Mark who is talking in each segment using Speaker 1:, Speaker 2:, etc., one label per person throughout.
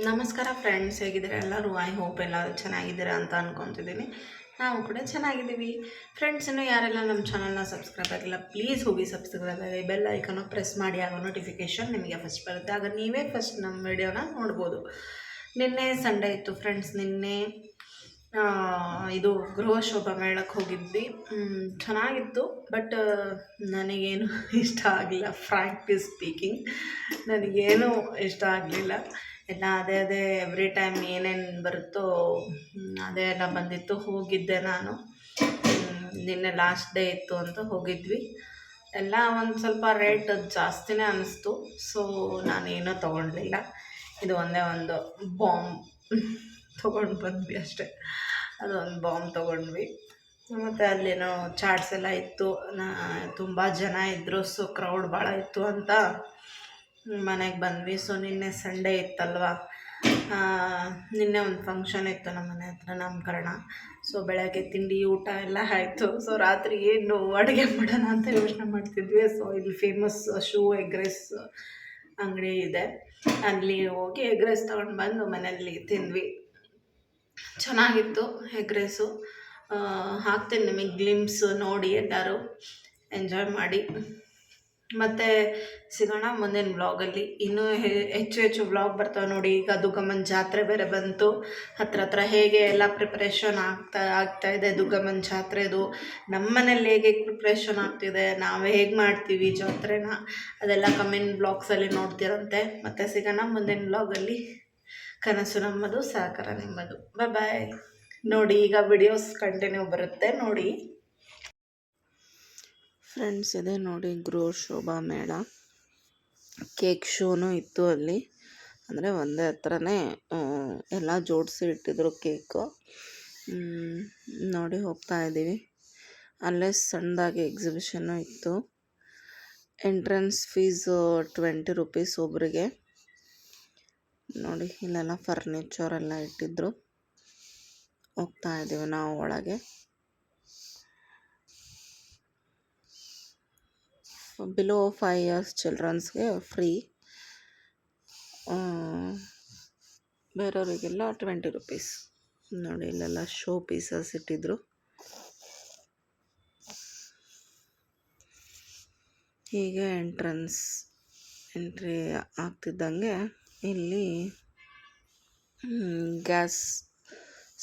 Speaker 1: ನಮಸ್ಕಾರ ಫ್ರೆಂಡ್ಸ್, ಹೇಗಿದ್ದೀರಾ ಎಲ್ಲರೂ? ಐ ಹೋಪ್ ಎಲ್ಲರೂ ಚೆನ್ನಾಗಿದ್ದೀರಾ ಅಂತ ಅಂದ್ಕೊತಿದ್ದೀನಿ. ನಾವು ಕೂಡ ಚೆನ್ನಾಗಿದ್ದೀವಿ. ಫ್ರೆಂಡ್ಸ್, ಇನ್ನೂ ಯಾರೆಲ್ಲ ನಮ್ಮ ಚಾನಲ್ನ ಸಬ್ಸ್ಕ್ರೈಬ್ ಆಗಿಲ್ಲ, ಪ್ಲೀಸ್ ಹೋಗಿ ಸಬ್ಸ್ಕ್ರೈಬ್ ಆಗಿ ಬೆಲ್ ಐಕನ್ನು ಪ್ರೆಸ್ ಮಾಡಿ. ಆಗ ನೋಟಿಫಿಕೇಷನ್ ನಿಮಗೆ ಫಸ್ಟ್ ಬರುತ್ತೆ. ಆಗ ನೀವೇ ಫಸ್ಟ್ ನಮ್ಮ ವಿಡಿಯೋನ ನೋಡ್ಬೋದು. ನಿನ್ನೆ ಸಂಡೇ ಇತ್ತು ಫ್ರೆಂಡ್ಸ್. ನಿನ್ನೆ ಇದು ಗೃಹ ಶೋಭಾ ಮೇಳಕ್ಕೆ ಹೋಗಿದ್ವಿ. ಚೆನ್ನಾಗಿತ್ತು, ಬಟ್ ನನಗೇನು ಇಷ್ಟ ಆಗಲಿಲ್ಲ. ಫ್ರ್ಯಾಂಕ್ಲಿ ಸ್ಪೀಕಿಂಗ್, ನನಗೇನು ಇಷ್ಟ ಆಗಲಿಲ್ಲ. ಎಲ್ಲ ಅದೇ ಎವ್ರಿ ಟೈಮ್ ಏನೇನು ಬರುತ್ತೋ ಅದೇ ಎಲ್ಲ ಬಂದಿತ್ತು. ಹೋಗಿದ್ದೆ ನಾನು. ನಿನ್ನೆ ಲಾಸ್ಟ್ ಡೇ ಇತ್ತು ಅಂತ ಹೋಗಿದ್ವಿ. ಎಲ್ಲ ಒಂದು ಸ್ವಲ್ಪ ರೇಟ್ ಜಾಸ್ತಿನೇ ಅನ್ನಿಸ್ತು. ಸೊ ನಾನೇನೂ ತೊಗೊಳ್ಲಿಲ್ಲ. ಇದು ಒಂದೇ ಒಂದು ಬಾಂಬ್ ತೊಗೊಂಡು ಬಂದ್ವಿ ಅಷ್ಟೇ. ಅದೊಂದು ಬಾಂಬ್ ತೊಗೊಂಡ್ವಿ. ಮತ್ತು ಅಲ್ಲೇನೋ ಚಾಟ್ಸ್ ಎಲ್ಲ ಇತ್ತು. ತುಂಬ ಜನ ಇದ್ದರು, ಸೊ ಕ್ರೌಡ್ ಭಾಳ ಇತ್ತು ಅಂತ ಮನೆಗೆ ಬಂದ್ವಿ. ಸೊ ನಿನ್ನೆ ಸಂಡೇ ಇತ್ತಲ್ವ, ನಿನ್ನೆ ಒಂದು ಫಂಕ್ಷನ್ ಇತ್ತು ನಮ್ಮ ಮನೆ ಹತ್ರ, ನಾಮಕರಣ. ಸೊ ಬೆಳಗ್ಗೆ ತಿಂಡಿ ಊಟ ಎಲ್ಲ ಆಯಿತು. ಸೊ ರಾತ್ರಿ ಏನು ಅಡುಗೆ ಮಾಡೋಣ ಅಂತ ಯೋಚನೆ ಮಾಡ್ತಿದ್ವಿ. ಸೊ ಇಲ್ಲಿ ಫೇಮಸ್ ಎಗ್ ರೈಸ್ ಅಂಗಡಿ ಇದೆ, ಅಲ್ಲಿ ಹೋಗಿ ಎಗ್ ರೈಸ್ ತೊಗೊಂಡು ಬಂದು ಮನೆಯಲ್ಲಿ ತಿಂದ್ವಿ. ಚೆನ್ನಾಗಿತ್ತು ಎಗ್ ರೈಸು. ಹಾಕ್ತೀನಿ ನಿಮಗೆ ಗ್ಲಿಮ್ಸ್, ನೋಡಿ ಎಲ್ಲರೂ ಎಂಜಾಯ್ ಮಾಡಿ. ಮತ್ತು ಸಿಗೋಣ ಮುಂದಿನ ವ್ಲಾಗಲ್ಲಿ. ಇನ್ನೂ ಹೆಚ್ಚು ವ್ಲಾಗ್ ಬರ್ತಾವೆ ನೋಡಿ. ಈಗ ದುರ್ಗಮ್ಮನ ಜಾತ್ರೆ ಬೇರೆ ಬಂತು ಹತ್ರ. ಹೇಗೆ ಎಲ್ಲ ಪ್ರಿಪ್ರೇಷನ್ ಆಗ್ತಾಯಿದೆ ದುರ್ಗಮ್ಮನ ಜಾತ್ರೆದು, ನಮ್ಮ ಮನೇಲಿ ಹೇಗೆ ಪ್ರಿಪ್ರೇಷನ್ ಆಗ್ತಿದೆ, ನಾವು ಹೇಗೆ ಮಾಡ್ತೀವಿ ಜಾತ್ರೆನ, ಅದೆಲ್ಲ ಕಮೆಂಟ್ ಬ್ಲಾಗ್ಸಲ್ಲಿ ನೋಡ್ತಿರಂತೆ. ಮತ್ತು ಸಿಗೋಣ ಮುಂದಿನ ವ್ಲಾಗಲ್ಲಿ. ಕನಸು ನಮ್ಮದು, ಸಹಕಾರ ನಿಮ್ಮದು. ಬಾಯ್. ನೋಡಿ, ಈಗ ವಿಡಿಯೋಸ್ ಕಂಟಿನ್ಯೂ ಬರುತ್ತೆ ನೋಡಿ. ಫ್ರೆಂಡ್ಸ್, ಇದೆ ನೋಡಿ ಗೃಹ ಶೋಭಾ ಮೇಳ. ಕೇಕ್ ಶೋನೂ ಇತ್ತು ಅಲ್ಲಿ. ಅಂದರೆ ಒಂದೇ ಹತ್ರನೇ ಎಲ್ಲ ಜೋಡಿಸಿ ಇಟ್ಟಿದ್ರು ಕೇಕು. ನೋಡಿ ಹೋಗ್ತಾ ಇದ್ದೀವಿ. ಅಲ್ಲೇ ಸಣ್ಣದಾಗಿ ಎಕ್ಸಿಬಿಷನ್ನು ಇತ್ತು. ಎಂಟ್ರೆನ್ಸ್ ಫೀಸು 20 ರೂಪೀಸ್ ಒಬ್ಬರಿಗೆ. ನೋಡಿ, ಇಲ್ಲೆಲ್ಲ ಫರ್ನಿಚರೆಲ್ಲ ಇಟ್ಟಿದ್ರು. ಹೋಗ್ತಾ ಇದ್ದೀವಿ ನಾವು ಒಳಗೆ. ಬಿಲೋ 5 years ಚಿಲ್ಡ್ರನ್ಸ್ಗೆ ಫ್ರೀ, ಬೇರೆಯವರಿಗೆಲ್ಲ 20 ರೂಪೀಸ್. ನೋಡಿ, ಇಲ್ಲೆಲ್ಲ ಶೋ ಪೀಸಸ್ ಇಟ್ಟಿದ್ರು. ಹೀಗೆ ಎಂಟ್ರಿ ಆಗ್ತಿದ್ದಂಗೆ ಇಲ್ಲಿ ಗ್ಯಾಸ್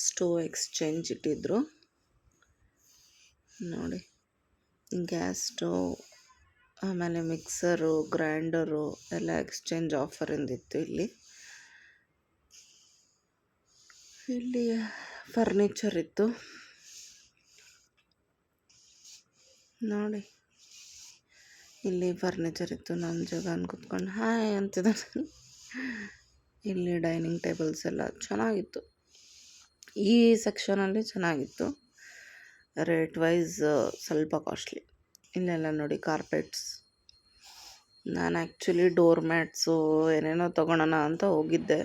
Speaker 1: ಸ್ಟೋವ್ ಎಕ್ಸ್ಚೇಂಜ್ ಇಟ್ಟಿದ್ರು. ನೋಡಿ, ಗ್ಯಾಸ್ ಸ್ಟೋವ್, ಆಮೇಲೆ ಮಿಕ್ಸರು, ಗ್ರೈಂಡರು ಎಲ್ಲ ಎಕ್ಸ್ಚೇಂಜ್ ಆಫರಿಂದಿತ್ತು ಇಲ್ಲಿ. ಫರ್ನಿಚರ್ ಇತ್ತು ನೋಡಿ. ಇಲ್ಲಿ ಫರ್ನಿಚರ್ ಇತ್ತು. ನನ್ನ ಜಗನ್ ಕೂತ್ಕೊಂಡು ಹಾಯ್ ಅಂತಿದ್ದಾನೆ. ಇಲ್ಲಿ ಡೈನಿಂಗ್ ಟೇಬಲ್ಸ್ ಎಲ್ಲ ಚೆನ್ನಾಗಿತ್ತು. ಈ ಸೆಕ್ಷನಲ್ಲಿ ಚೆನ್ನಾಗಿತ್ತು. ರೇಟ್ ವೈಸ್ ಸ್ವಲ್ಪ ಕಾಸ್ಟ್ಲಿ. ಇಲ್ಲೆಲ್ಲ ನೋಡಿ ಕಾರ್ಪೆಟ್ಸ್. ನಾನು ಆ್ಯಕ್ಚುಲಿ ಡೋರ್ ಮ್ಯಾಟ್ಸು ಏನೇನೋ ತೊಗೊಳೋಣ ಅಂತ ಹೋಗಿದ್ದೆ,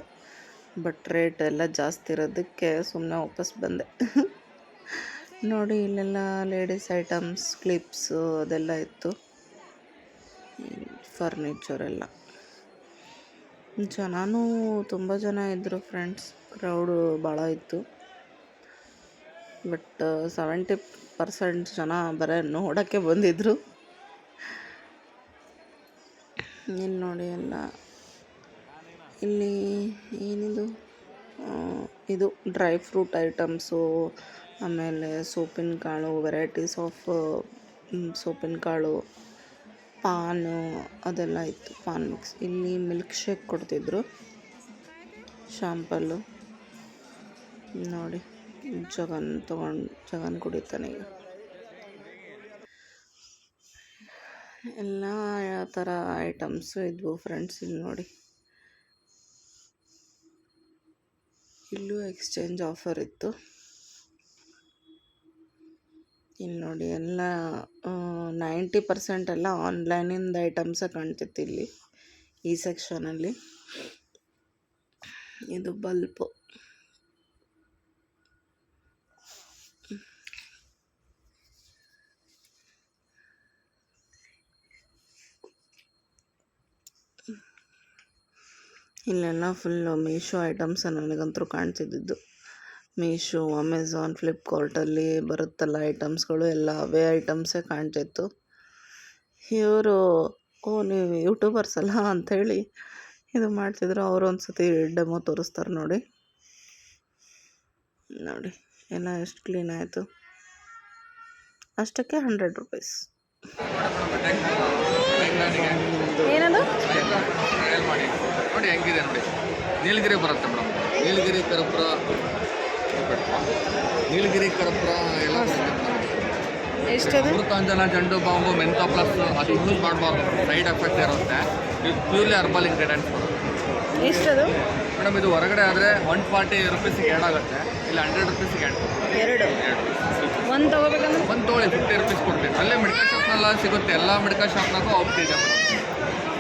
Speaker 1: ಬಟ್ ರೇಟ್ ಎಲ್ಲ ಜಾಸ್ತಿ ಇರೋದಕ್ಕೆ ಸುಮ್ಮನೆ ವಾಪಸ್ ಬಂದೆ. ನೋಡಿ, ಇಲ್ಲೆಲ್ಲ ಲೇಡೀಸ್ ಐಟಮ್ಸ್, ಕ್ಲಿಪ್ಸು ಅದೆಲ್ಲ ಇತ್ತು. ಫರ್ನಿಚರೆಲ್ಲ. ಜನನೂ ತುಂಬ ಜನ ಇದ್ದರು ಫ್ರೆಂಡ್ಸ್. ಕ್ರೌಡು ಭಾಳ ಇತ್ತು. ಬಟ್ 70% ಜನ ಬರೀ ನೋಡೋಕ್ಕೆ ಬಂದಿದ್ದರು. ಇಲ್ಲಿ ನೋಡಿ ಎಲ್ಲ. ಇಲ್ಲಿ ಏನಿದು, ಇದು ಡ್ರೈ ಫ್ರೂಟ್ ಐಟಮ್ಸು, ಆಮೇಲೆ ಸೋಪಿನ ಕಾಳು, ವೆರೈಟೀಸ್ ಆಫ್ ಸೋಪಿನ ಕಾಳು, ಪಾನು ಅದೆಲ್ಲ ಇತ್ತು. PAN mix. ಇಲ್ಲಿ ಮಿಲ್ಕ್ ಶೇಕ್ ಕೊಡ್ತಿದ್ರು, ಶಾಂಪಲ್ಲು. ನೋಡಿ, ಜಗನ್ ಕುಡಿತಾನೆ ಈಗ. ಎಲ್ಲ ಥರ ಐಟಮ್ಸು ಇದ್ವು ಫ್ರೆಂಡ್ಸ್. ಇಲ್ಲಿ ನೋಡಿ, ಇಲ್ಲೂ ಎಕ್ಸ್ಚೇಂಜ್ ಆಫರ್ ಇತ್ತು. ಇಲ್ಲಿ ನೋಡಿ, ಎಲ್ಲ 90% ಎಲ್ಲ ಆನ್ಲೈನಿಂದ ಐಟಮ್ಸೇ ಕಾಣ್ತಿತ್ತು ಇಲ್ಲಿ ಈ ಸೆಕ್ಷನಲ್ಲಿ. ಇದು ಬಲ್ಪು. ಇಲ್ಲೆಲ್ಲ ಫುಲ್ಲು ಮೀಶೋ ಐಟಮ್ಸ್ ನನಗಂತೂ ಕಾಣ್ತಿದ್ದಿದ್ದು. ಮೀಶೋ, ಅಮೆಝಾನ್, ಫ್ಲಿಪ್ಕಾರ್ಟಲ್ಲಿ ಬರುತ್ತಲ್ಲ ಐಟಮ್ಸ್ಗಳು ಎಲ್ಲ ಅವೇ ಐಟಮ್ಸೇ ಕಾಣ್ತಿತ್ತು. ಇವರು ನೀವು ಯೂಟ್ಯೂಬರ್ಸ್ ಅಲ್ಲ ಅಂಥೇಳಿ ಇದು ಮಾಡ್ತಿದ್ರು. ಅವರು ಒಂದು ಸತಿ ಡೆಮೋ ತೋರಿಸ್ತಾರೆ ನೋಡಿ. ನೋಡಿ ಎಲ್ಲ ಎಷ್ಟು ಕ್ಲೀನ್ ಆಯಿತು. ಅಷ್ಟಕ್ಕೆ 100 ರೂಪೀಸ್. ಏನದು
Speaker 2: ನೋಡಿ ಹೆಂಗಿದೆ ನೋಡಿ. ನೀಲಗಿರಿ ಬರುತ್ತೆ ಮೇಡಮ್. ನೀಲಗಿರಿ ಕರ್ಪೂರ ಎಲ್ಲ
Speaker 1: ಎಷ್ಟದು?
Speaker 2: ಅಮೃತಾಂಜನ, ಜಂಡು ಬಾಂಬು, ಮೆಂಥೋ ಪ್ಲಸ್ ಅದು ಯೂಸ್ ಮಾಡಬಾರ್ದು, ಸೈಡ್ ಎಫೆಕ್ಟ್ ಇರುತ್ತೆ. ಇದು ಪ್ಯೂರ್ಲಿ ಹರ್ಬಲ್ ಇಂಗ್ರೀಡಿಯೆಂಟ್ಸ್.
Speaker 1: ಎಷ್ಟದು
Speaker 2: ಮೇಡಮ್? ಇದು ಹೊರಗಡೆ ಆದರೆ 140 ರೂಪೀಸಿಗೆ ಆಗುತ್ತೆ, ಇಲ್ಲ 100 ರೂಪೀಸಿಗೆ
Speaker 1: ಎರಡು ಒಂದು ತೊಗೋಬೇಕಂದ್ರೆ
Speaker 2: ಒಂದು ತೊಗೊಳ್ಳಿ, 50 ರೂಪೀಸ್ ಕೊಡ್ತೀನಿ. ಅಲ್ಲೇ ಮೆಡಿಕಲ್ ಶಾಪ್ನೆಲ್ಲ ಸಿಗುತ್ತೆ, ಎಲ್ಲ ಮೆಡಿಕಲ್ ಶಾಪ್ನಾಗೂ ಹೋಗ್ತಿದೆ.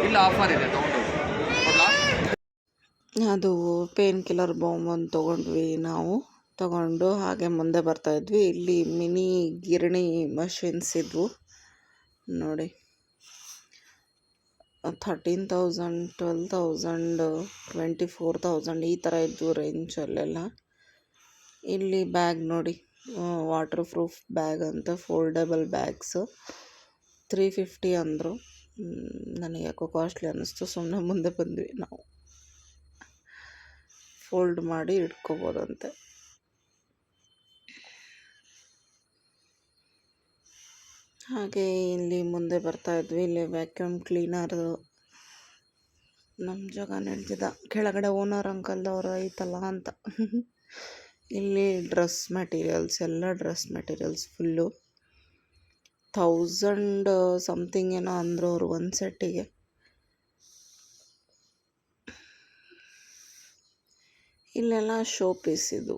Speaker 2: ಇಲ್ಲ ಆಫರ್ ಇದೆ, ತೊಗೊಂಡು ಕೊಡಲಾ?
Speaker 1: ಅದು ಪೇನ್ ಕಿಲ್ಲರ್ ಬಾಂಬ್ ಒಂದು ತೊಗೊಂಡ್ವಿ ನಾವು. ತಗೊಂಡು ಹಾಗೆ ಮುಂದೆ ಬರ್ತಾಯಿದ್ವಿ. ಇಲ್ಲಿ ಮಿನಿ ಗಿರಣಿ ಮಷಿನ್ಸ್ ಇದ್ವು ನೋಡಿ. 13,000, 12,000, 24,000 ಈ ಥರ ಇದ್ವು ರೇಂಜಲ್ಲೆಲ್ಲ. ಇಲ್ಲಿ ಬ್ಯಾಗ್ ನೋಡಿ, ವಾಟರ್ ಪ್ರೂಫ್ ಬ್ಯಾಗ್ ಅಂತ, ಫೋಲ್ಡಬಲ್ ಬ್ಯಾಗ್ಸು 350 ಅಂದರು. ನನಗೆ ಯಾಕೋ ಕಾಸ್ಟ್ಲಿ ಅನ್ನಿಸ್ತು, ಸುಮ್ಮನೆ ಮುಂದೆ ಬಂದ್ವಿ ನಾವು. ಫೋಲ್ಡ್ ಮಾಡಿ ಇಟ್ಕೋಬೋದಂತೆ. ಹಾಗೆ ಇಲ್ಲಿ ಮುಂದೆ ಬರ್ತಾಯಿದ್ವಿ. ಇಲ್ಲಿ ವ್ಯಾಕ್ಯೂಮ್ ಕ್ಲೀನರ್ ನಮ್ಮ ಜಾಗ ನಡೆದಿದ್ದ ಕೆಳಗಡೆ ಓನರ್ ಅಂಕಲ್ದವ್ರು ಐತಲ್ಲ ಅಂತ. ಇಲ್ಲಿ ಡ್ರೆಸ್ ಮೆಟೀರಿಯಲ್ಸ್, ಎಲ್ಲ ಡ್ರೆಸ್ ಮೆಟೀರಿಯಲ್ಸ್ ಫುಲ್ಲು 1000 ಸಮಥಿಂಗ್ ಏನೋ ಅಂದರು ಅವರು ಒಂದು ಸೆಟ್ಟಿಗೆ. ಇಲ್ಲೆಲ್ಲ ಶೋ ಪೀಸ್ ಇದು.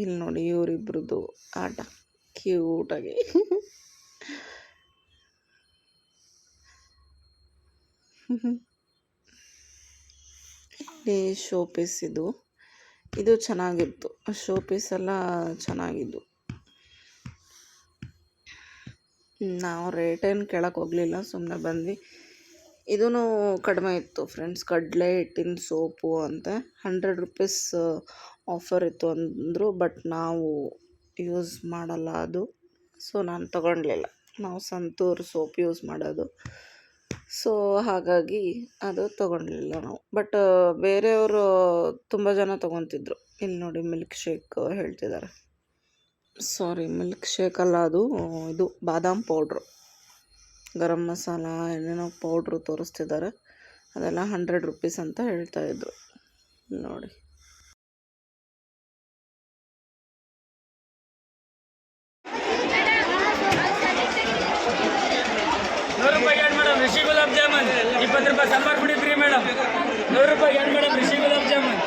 Speaker 1: ಇಲ್ಲಿ ನೋಡಿ ಇವರಿಬ್ರದ್ದು ಆಟ ಕ್ಯೂಟಾಗಿ. ಇಲ್ಲಿ ಶೋ ಪೀಸ್ ಇದು ಚೆನ್ನಾಗಿತ್ತು. ಶೋ ಪೀಸ್ ಎಲ್ಲ ಚೆನ್ನಾಗಿದ್ದು. ನಾವು ರೇಟೇನು ಕೇಳಕ್ಕೆ ಹೋಗಲಿಲ್ಲ, ಸುಮ್ಮನೆ ಬಂದ್ವಿ. ಇದೂ ಕಡಿಮೆ ಇತ್ತು ಫ್ರೆಂಡ್ಸ್. ಕಡಲೆ ಹಿಟ್ಟಿನ ಸೋಪು ಅಂತ 100 ರೂಪೀಸ್ ಆಫರ್ ಇತ್ತು ಅಂದರು. ಬಟ್ ನಾವು ಯೂಸ್ ಮಾಡಲ್ಲ ಅದು, ಸೊ ನಾನು ತೊಗೊಳ್ಲಿಲ್ಲ. ನಾವು ಸಂತೂರ್ ಸೋಪ್ ಯೂಸ್ ಮಾಡೋದು, ಸೊ ಹಾಗಾಗಿ ಅದು ತೊಗೊಳ್ಲಿಲ್ಲ ನಾವು. ಬಟ್ ಬೇರೆಯವರು ತುಂಬ ಜನ ತೊಗೊತಿದ್ರು. ಇಲ್ಲಿ ನೋಡಿ ಮಿಲ್ಕ್ ಶೇಕ್ ಹೇಳ್ತಿದ್ದಾರೆ. ಸಾರಿ, ಮಿಲ್ಕ್ ಶೇಕ್ ಅಲ್ಲ, ಅದು ಇದು ಬಾದಾಮ್ ಪೌಡ್ರು, ಗರಂ ಮಸಾಲ ಏನೇನೋ ಪೌಡ್ರು ತೋರಿಸ್ತಿದ್ದಾರೆ. ಅದೆಲ್ಲ 100 ರೂಪೀಸ್ ಅಂತ ಹೇಳ್ತಾಯಿದ್ರು ನೋಡಿ.
Speaker 3: ₹100 ಆ್ಯಡ್ ಮೇಡಮ್, ರಿಷಿ ಗುಲಾಬ್ ಜಾಮೂನ್ 20 ರೂಪಾಯಿ. ಸಾಂಬಾರು ಪುಡಿ free madam. ₹100 add madam, Rishi gulab jamun.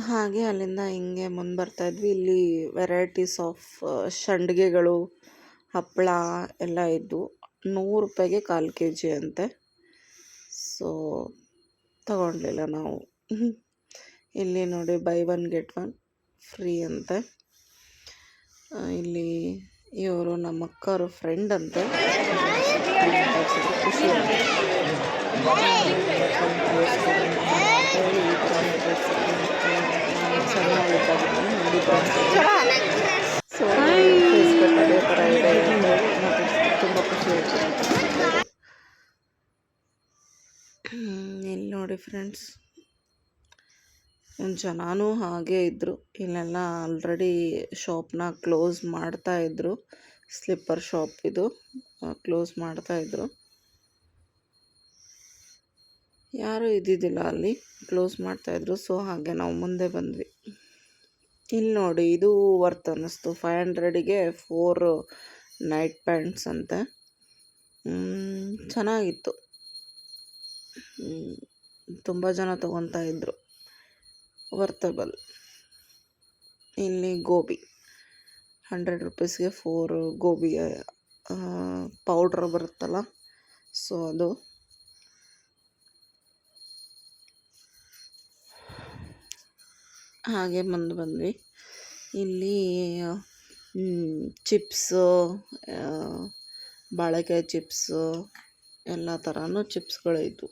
Speaker 1: ಹಾಗೆ ಅಲ್ಲಿಂದ ಹಿಂಗೆ ಮುಂದೆ ಬರ್ತಾಯಿದ್ವಿ. ಇಲ್ಲಿ ವೆರೈಟೀಸ್ ಆಫ್ ಸಂಡಿಗೆಗಳು, ಹಪ್ಪಳ ಎಲ್ಲ ಇದ್ವು. ₹100ಗೆ 1/4 kg ಅಂತೆ, ಸೊ ತಗೊಳ್ಲಿಲ್ಲ ನಾವು. ಇಲ್ಲಿ ನೋಡಿ ಬೈ 1 get 1 ಫ್ರೀ ಅಂತೆ. ಇಲ್ಲಿ ಇವರು ನಮ್ಮ ಅಕ್ಕವ್ರ ಫ್ರೆಂಡ್ ಅಂತೆ. ಖುಷಿ ಸೊ ಫೇಸ್ಬುಕ್ ಅದೇ ಥರ ಇದೆ, ತುಂಬ ಖುಷಿ ಆಯಿತು. ಇಲ್ಲಿ ನೋಡಿ ಫ್ರೆಂಡ್ಸ್, ಜನನೂ ಹಾಗೆ ಇದ್ದರು. ಇಲ್ಲೆಲ್ಲ ಆಲ್ರೆಡಿ ಶಾಪ್ನ ಕ್ಲೋಸ್ ಮಾಡ್ತಾಯಿದ್ರು. ಸ್ಲಿಪ್ಪರ್ ಶಾಪ್ ಇದು ಕ್ಲೋಸ್ ಮಾಡ್ತಾಯಿದ್ರು. ಯಾರೂ ಇದ್ದಿದ್ದಿಲ್ಲ ಅಲ್ಲಿ, ಕ್ಲೋಸ್ ಮಾಡ್ತಾಯಿದ್ರು. ಸೊ ಹಾಗೆ ನಾವು ಮುಂದೆ ಬಂದ್ವಿ. ಇಲ್ಲಿ ನೋಡಿ, ಇದು ವರ್ತ್ ಅನ್ನಿಸ್ತು. 500ಗೆ 4 ನೈಟ್ ಪ್ಯಾಂಟ್ಸ್ ಅಂತೆ. ಚೆನ್ನಾಗಿತ್ತು. ತುಂಬ ಜನ ತೊಗೊತಾ ಇದ್ರು. ವರ್ತಬಲ್. ಇಲ್ಲಿ ಗೋಬಿ 100 ರೂಪೀಸ್ಗೆ 4 ಗೋಬಿ ಪೌಡ್ರ್ ಬರುತ್ತಲ್ಲ, ಸೊ ಅದು. ಹಾಗೆ ಮುಂದೆ ಬಂದ್ವಿ. ಇಲ್ಲಿ ಚಿಪ್ಸು, ಬಾಳೆಕಾಯಿ ಚಿಪ್ಸು, ಎಲ್ಲ ಥರನೂ ಚಿಪ್ಸ್ಗಳಿದ್ವು.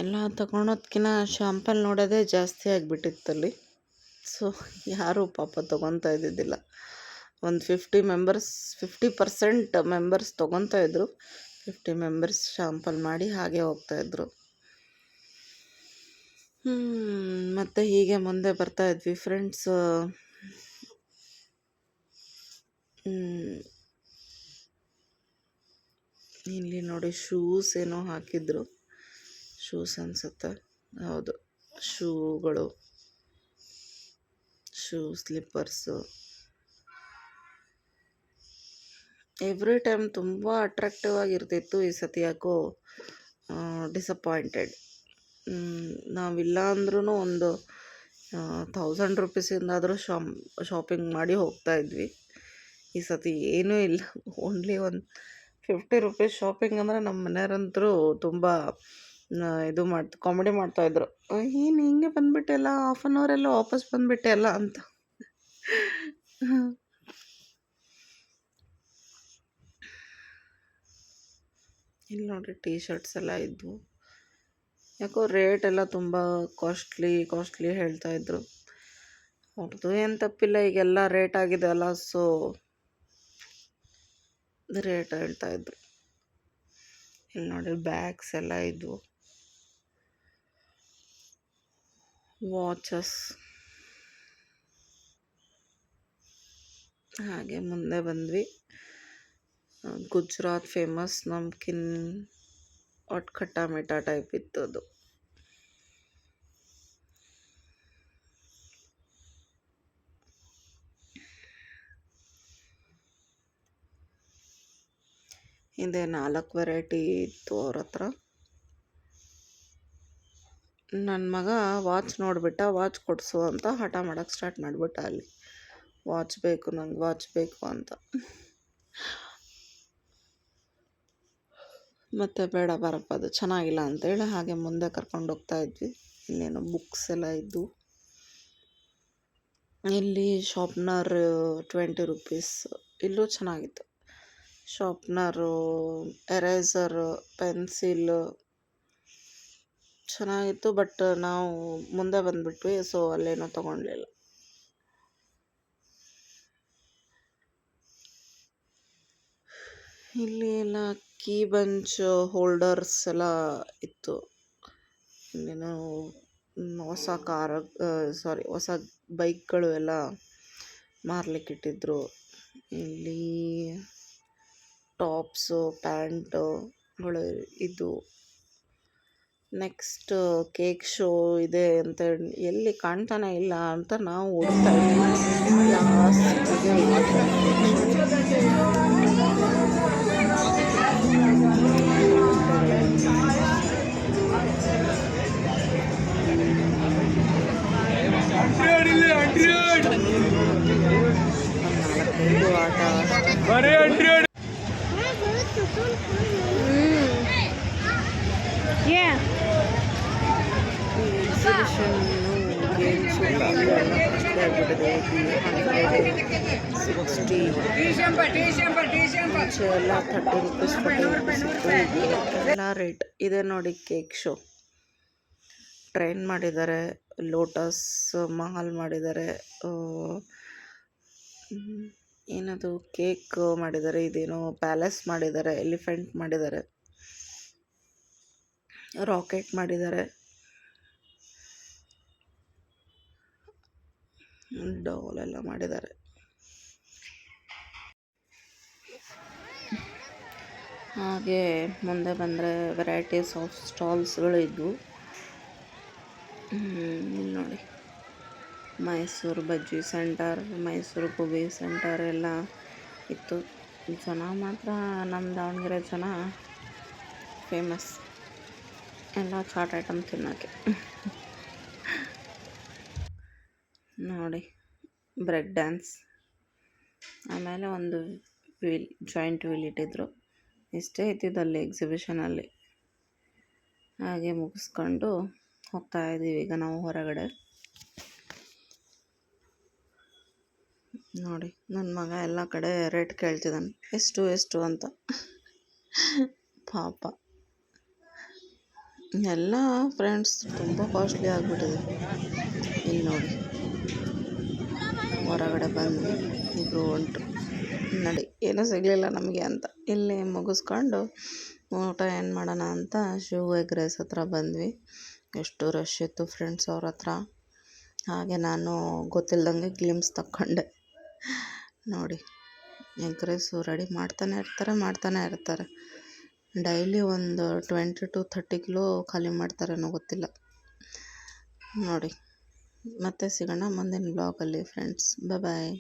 Speaker 1: ಎಲ್ಲ ತಗೊಳೋದ್ಕಿಂತ ಶಾಂಪಲ್ ನೋಡೋದೇ ಜಾಸ್ತಿ ಆಗಿಬಿಟ್ಟಿತ್ತಲ್ಲಿ. ಸೊ ಯಾರೂ ಪಾಪ ತೊಗೊತಾ ಇದ್ದಿದ್ದಿಲ್ಲ. ಒಂದು 50% ಮೆಂಬರ್ಸ್ ತೊಗೊತಾ ಇದ್ರು, 50 ಮೆಂಬರ್ಸ್ ಶಾಂಪಲ್ ಮಾಡಿ ಹಾಗೆ ಹೋಗ್ತಾಯಿದ್ರು. ಮತ್ತು ಹೀಗೆ ಮುಂದೆ ಬರ್ತಾಯಿದ್ವಿ ಫ್ರೆಂಡ್ಸ್. ಇಲ್ಲಿ ನೋಡಿ ಶೂಸ್ ಏನೋ ಹಾಕಿದ್ರು, ಶೂಸ್ ಅನಿಸುತ್ತೆ, ಹೌದು ಶೂಗಳು, ಸ್ಲಿಪ್ಪರ್ಸು. ಎವ್ರಿ ಟೈಮ್ ತುಂಬ ಅಟ್ರಾಕ್ಟಿವ್ ಆಗಿರ್ತಿತ್ತು. ಈ ಸತಿ ಯಾಕೋ ಡಿಸಪಾಯಿಂಟೆಡ್. ನಾವಿಲ್ಲ ಅಂದ್ರೂ ಒಂದು 1000 ರುಪೀಸಿಂದಾದರೂ ಶಾಪಿಂಗ್ ಮಾಡಿ ಹೋಗ್ತಾಯಿದ್ವಿ. ಈ ಸತಿ ಏನೂ ಇಲ್ಲ, ಓನ್ಲಿ ಒಂದು 50 ರುಪೀಸ್ ಶಾಪಿಂಗ್ ಅಂದರೆ ನಮ್ಮ ಮನೆಯವರಂತರೂ ತುಂಬ ಇದು ಕಾಮಿಡಿ ಮಾಡ್ತಾಯಿದ್ರು. ಏನು ಹಿಂಗೆ ಬಂದುಬಿಟ್ಟೆ ಅಲ್ಲ, ಹಾಫ್ ಆನ್ ಅವರೆಲ್ಲ ವಾಪಸ್ ಬಂದುಬಿಟ್ಟೆ ಅಲ್ಲ ಅಂತ. ಇಲ್ಲಿ ನೋಡಿ ಟೀ ಶರ್ಟ್ಸ್ ಎಲ್ಲ ಇದ್ವು. ಯಾಕೋ ರೇಟ್ ಎಲ್ಲ ತುಂಬ ಕಾಸ್ಟ್ಲಿ ಹೇಳ್ತಾಯಿದ್ರು. ಅವ್ರದ್ದು ಏನು ತಪ್ಪಿಲ್ಲ, ಈಗೆಲ್ಲ ರೇಟ್ ಆಗಿದೆ ಅಲ್ಲ, ಸೊ ರೇಟ್ ಹೇಳ್ತಾಯಿದ್ರು. ಇಲ್ಲಿ ನೋಡಿ ಬ್ಯಾಗ್ಸ್ ಎಲ್ಲ ಇದ್ವು, ವಾಚಸ್. ಹಾಗೆ ಮುಂದೆ ಬಂದ್ವಿ. ಗುಜರಾತ್ ಫೇಮಸ್ ನಮ್ಕಿನ್ ಒಟ್ಟು ಖಟ್ಟಾ ಮಿಠಾ ಟೈಪ್ ಇತ್ತದು. ಇದೆ 4 ವೆರೈಟಿ ಇತ್ತು ಅವ್ರ ಹತ್ರ. ನನ್ನ ಮಗ ವಾಚ್ ನೋಡಿಬಿಟ್ಟ, ವಾಚ್ ಕೊಡಿಸು ಅಂತ ಹಠ ಮಾಡೋಕ್ಕೆ ಸ್ಟಾರ್ಟ್ ಮಾಡಿಬಿಟ್ಟ. ಅಲ್ಲಿ ವಾಚ್ ಬೇಕು, ನಂಗೆ ವಾಚ್ ಬೇಕು ಅಂತ. ಮತ್ತು ಬೇಡ ಬರಪ್ಪ, ಅದು ಚೆನ್ನಾಗಿಲ್ಲ ಅಂತೇಳಿ ಹಾಗೆ ಮುಂದೆ ಕರ್ಕೊಂಡು ಹೋಗ್ತಾ ಇದ್ವಿ. ಇಲ್ಲೇನೋ ಬುಕ್ಸ್ ಎಲ್ಲ ಇದ್ವು. ಇಲ್ಲಿ ಶಾರ್ಪ್ನರ್ 20 ರುಪೀಸ್, ಇಲ್ಲೂ ಚೆನ್ನಾಗಿತ್ತು. ಶಾರ್ಪ್ನರು, ಎರೇಸರು, ಪೆನ್ಸಿಲ್ ಚೆನ್ನಾಗಿತ್ತು. ಬಟ್ ನಾವು ಮುಂದೆ ಬಂದುಬಿಟ್ವಿ, ಸೊ ಅಲ್ಲೇನೂ ತೊಗೊಳ್ಲಿಲ್ಲ. ಇಲ್ಲಿ ಎಲ್ಲ ಕೀ ಬಂಚ್ ಹೋಲ್ಡರ್ಸ್ ಎಲ್ಲ ಇತ್ತು. ಇಲ್ಲೇನೋ ಹೊಸ ಬೈಕ್ಗಳು ಎಲ್ಲ ಮಾರ್ಲಿಕ್ಕಿಟ್ಟಿದ್ರು. ಇಲ್ಲಿ ಟಾಪ್ಸು, ಪ್ಯಾಂಟುಗಳು ಇದು. ನೆಕ್ಸ್ಟ್ ಕೇಕ್ ಶೋ ಇದೆ ಅಂತ ಎಲ್ಲಿ ಕಾಣ್ತಾನೆ ಇಲ್ಲ ಅಂತ ನಾವು ಹುಡುಕ್ತಾ ಇದ್ವಿ. ಲಾಸ್ಟಿಗೆ ಆಟ ಎಲ್ಲ 30 ರುಪೀಸ್ 40 ರುಪೀಸ್ ಎಲ್ಲ ರೇಟ್ ಇದೆ ನೋಡಿ. ಕೇಕ್ ಶೋ ಟ್ರೈನ್ ಮಾಡಿದ್ದಾರೆ, ಲೋಟಸ್ ಮಹಲ್ ಮಾಡಿದ್ದಾರೆ, ಏನದು ಕೇಕ್ ಮಾಡಿದ್ದಾರೆ, ಇದೇನೋ ಪ್ಯಾಲೇಸ್ ಮಾಡಿದ್ದಾರೆ, ಎಲಿಫೆಂಟ್ ಮಾಡಿದ್ದಾರೆ, ರಾಕೆಟ್ ಮಾಡಿದ್ದಾರೆ, ಡಾಲ್ ಎಲ್ಲ ಮಾಡಿದ್ದಾರೆ. ಹಾಗೆ ಮುಂದೆ ಬಂದರೆ ವೆರೈಟೀಸ್ ಆಫ್ ಸ್ಟಾಲ್ಸ್ಗಳು ಇದ್ವು. ನೋಡಿ ಮೈಸೂರು ಬಜ್ಜಿ ಸೆಂಟರ್, ಮೈಸೂರು ಗೋಬಿ ಸೆಂಟರ್ ಎಲ್ಲ ಇತ್ತು. ಜನ ಮಾತ್ರ ನಮ್ಮ ದಾವಣಗೆರೆ ಜನ ಫೇಮಸ್ ಎಲ್ಲ ಚಾಟ್ ಐಟಮ್ ತಿನ್ನೋಕ್ಕೆ. ನೋಡಿ ಬ್ರೇಕ್ ಡ್ಯಾನ್ಸ್, ಆಮೇಲೆ ಒಂದು ಜಾಯಿಂಟ್ ವೀಲ್ ಇಟ್ಟಿದ್ರು. ಇಷ್ಟೇ ಇದ್ದಿದ್ದಲ್ಲಿ ಎಕ್ಸಿಬಿಷನಲ್ಲಿ. ಹಾಗೆ ಮುಗಿಸ್ಕೊಂಡು ಹೋಗ್ತಾ ಇದ್ದೀವಿ ಈಗ ನಾವು ಹೊರಗಡೆ. ನೋಡಿ ನನ್ನ ಮಗ ಎಲ್ಲ ಕಡೆ ರೇಟ್ ಕೇಳ್ತಿದ್ದಾನೆ, ಎಷ್ಟು ಅಂತ. ಪಾಪ ಎಲ್ಲ ಫ್ರೆಂಡ್ಸ್ ತುಂಬ ಕಾಸ್ಟ್ಲಿ ಆಗಿಬಿಟ್ಟಿದೆ. ಇಲ್ಲಿ ನೋಡಿ ಹೊರಗಡೆ ಬಂದ್ವಿ, ಇಬ್ಬರು ಹೊಂಟು. ನಡಿ, ಏನೂ ಸಿಗಲಿಲ್ಲ ನಮಗೆ ಅಂತ ಇಲ್ಲಿ ಮುಗಿಸ್ಕೊಂಡು ಊಟ ಏನು ಮಾಡೋಣ ಅಂತ ಶಿವ ಎಗ್ ರೈಸ್ ಹತ್ರ ಬಂದ್ವಿ. ಎಷ್ಟು ರಶ್ ಇತ್ತು ಫ್ರೆಂಡ್ಸ್ ಅವ್ರ ಹತ್ರ. ಹಾಗೆ ನಾನು ಗೊತ್ತಿಲ್ದಂಗೆ ಗ್ಲಿಮ್ಸ್ ತಕ್ಕೊಂಡೆ. ನೋಡಿ ಎಗ್ ರೈಸು ರೆಡಿ ಮಾಡ್ತಾನೆ ಇರ್ತಾರೆ. ಡೈಲಿ ಒಂದು 20 to 30 ಕಿಲೋ ಖಾಲಿ ಮಾಡ್ತಾರೇನೋ ಗೊತ್ತಿಲ್ಲ. ನೋಡಿ ಮತ್ತೆ ಸಿಗೋಣ ಮುಂದಿನ ಬ್ಲಾಗಲ್ಲಿ ಫ್ರೆಂಡ್ಸ್. ಬಾಯ್.